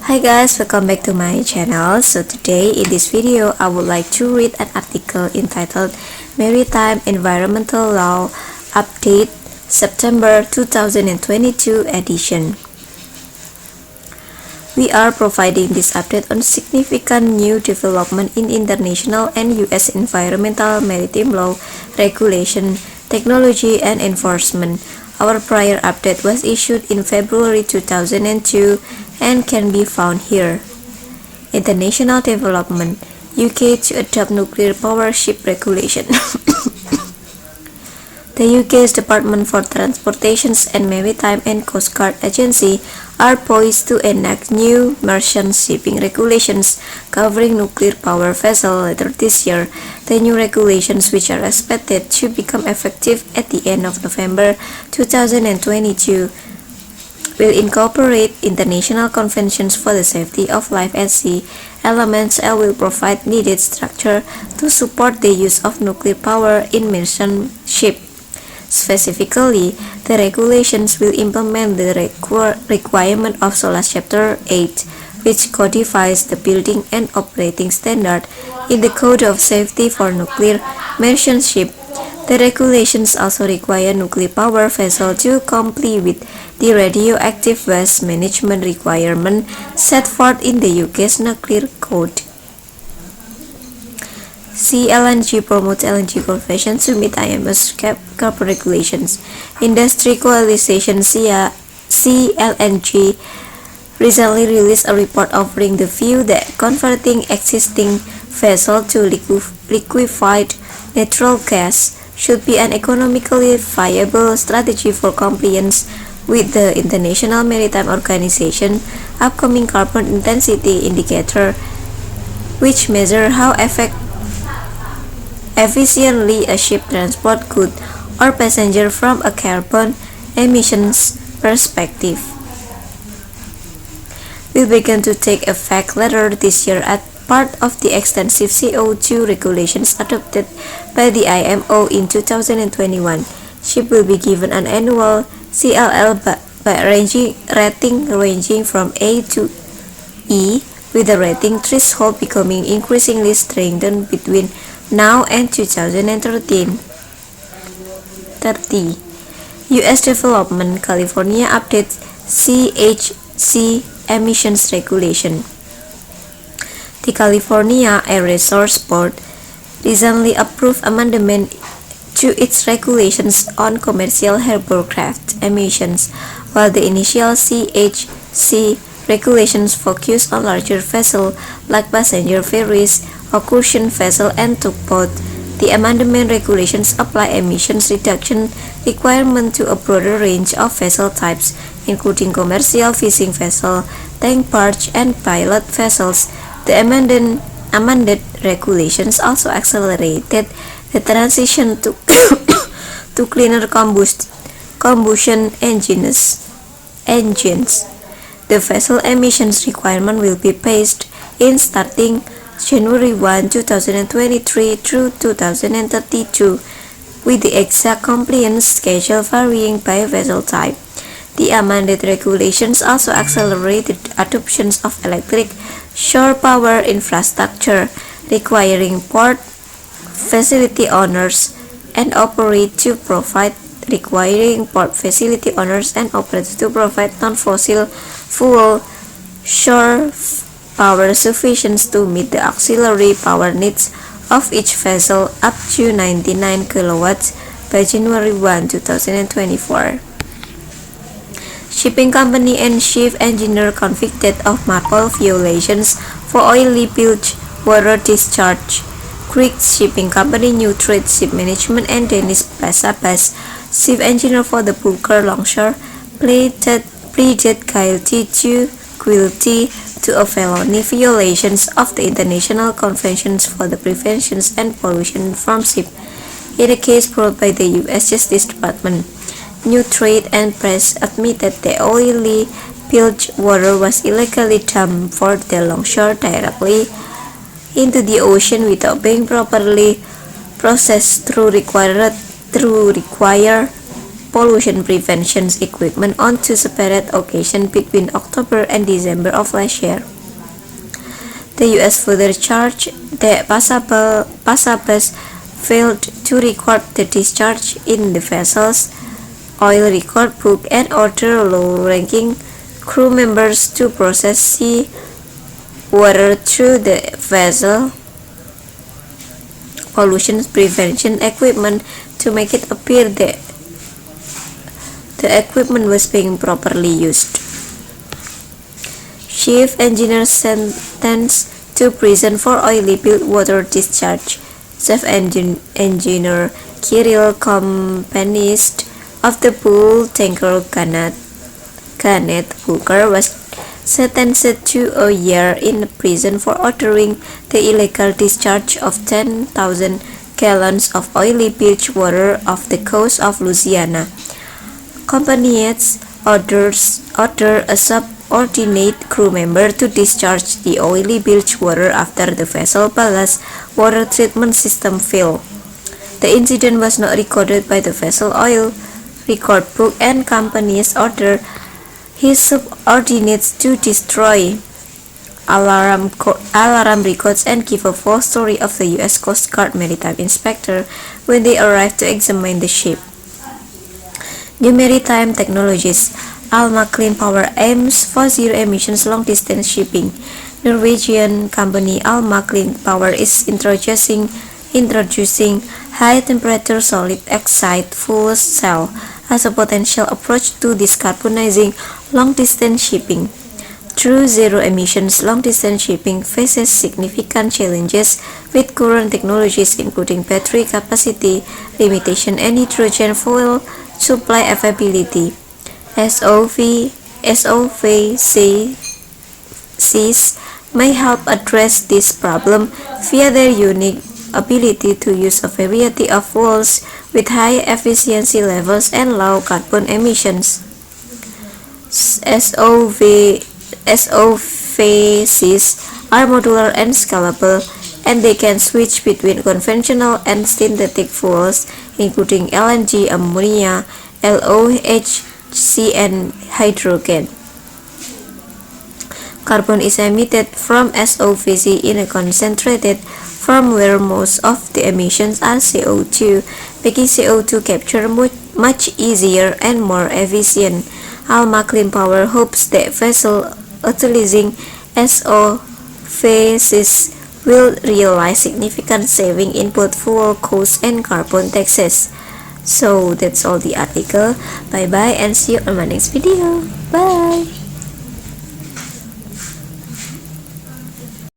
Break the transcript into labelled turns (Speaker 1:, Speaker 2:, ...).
Speaker 1: Hi guys, welcome back to my channel. So today in this video I would like to read an article entitled Maritime Environmental Law Update September 2022 edition. We are providing this update on significant new development in international and US environmental maritime law, regulation, technology, and enforcement. Our prior update was issued in February 2002 and can be found here. International development: UK to adopt nuclear power ship regulation. The UK's Department for Transportation and Maritime and Coast Guard Agency are poised to enact new merchant shipping regulations covering nuclear power vessels later this year. The new regulations, which are expected to become effective at the end of November 2022, will incorporate international conventions for the safety of life at sea elements and will provide needed structure to support the use of nuclear power in merchant ships. Specifically, the regulations will implement the requirement of SOLAS Chapter 8, which codifies the building and operating standard in the Code of Safety for Nuclear Merchant Ships. The regulations also require nuclear power vessels to comply with the radioactive waste management requirement set forth in the UK's Nuclear Code. CLNG promotes LNG conversion to meet IMO's carbon regulations. Industry coalition CLNG recently released a report offering the view that converting existing vessels to liquefied natural gas should be an economically viable strategy for compliance with the International Maritime Organization upcoming carbon intensity indicator, which measures how efficiently a ship transports goods or passengers from a carbon emissions perspective. Will begin to take effect later this year as part of the extensive CO2 regulations adopted by the IMO in 2021. Ships will be given an annual CLL by rating ranging from A to E, with the rating threshold becoming increasingly strengthened between now and 2030. U.S. development: California updates CHC emissions regulation. The California Air Resources Board recently approved amendment to its regulations on commercial hovercraft emissions, while the initial CHC regulations focus on larger vessels like passenger ferries, excursion vessels, and tugboats. The amendment regulations apply emissions reduction requirements to a broader range of vessel types, including commercial fishing vessels, tank barge, and pilot vessels. The amended regulations also accelerated the transition to to cleaner combustion engines. The vessel emissions requirement will be phased in starting January 1, 2023 through 2032, with the exact compliance schedule varying by vessel type. The amended regulations also accelerated adoption of electric shore power infrastructure, requiring port facility owners and operators to provide non-fossil fuel shore power sufficient to meet the auxiliary power needs of each vessel up to 99 kilowatts by January 1, 2024. Shipping company and ship engineer convicted of MARPOL violations for oily bilge water discharge. Greek shipping company New Trade Ship Management and Dennis Basabas, chief engineer for the Bulgar Longshore, pleaded guilty to a felony violations of the International Conventions for the Prevention and Pollution from Ships in a case brought by the U.S. Justice Department. New Trade and Press admitted that oily bilge water was illegally dumped from the longshore directly into the ocean without being properly processed through required pollution prevention equipment on two separate occasions between October and December of last year. The U.S. further charged that Passabas failed to record the discharge in the vessel's oil record book and ordered low-ranking crew members to process sea water through the vessel pollution prevention equipment to make it appear that the equipment was being properly used. Chief engineer sentenced to prison for oily built water discharge. Chief engineer Kirill Kompanist of the pool tanker Kenneth Booker was sentenced to a year in prison for ordering the illegal discharge of 10,000 gallons of oily beach water off the coast of Louisiana. Companies ordered a subordinate crew member to discharge the oily bilge water after the vessel ballast water treatment system failed. The incident was not recorded by the vessel oil record book, and companies ordered his subordinates to destroy alarm records and give a false story of the U.S. Coast Guard maritime inspector when they arrived to examine the ship. New maritime technologies. Alma Clean Power aims for zero emissions long-distance shipping. Norwegian company Alma Clean Power is introducing high-temperature solid oxide fuel cell as a potential approach to decarbonizing long-distance shipping. Through zero emissions, long-distance shipping faces significant challenges with current technologies including battery capacity limitation and hydrogen fuel supply availability. SOVCs may help address this problem via their unique ability to use a variety of fuels with high efficiency levels and low carbon emissions. SOVCs are modular and scalable, and they can switch between conventional and synthetic fuels including LNG, ammonia, LOHC, and hydrogen. Carbon is emitted from SOVC in a concentrated form where most of the emissions are CO2, making CO2 capture much easier and more efficient. Alma Clean Power hopes that vessels utilizing SOVCs will realize significant saving in both fuel costs and carbon taxes. So that's all the article. Bye bye and see you on my next video. Bye.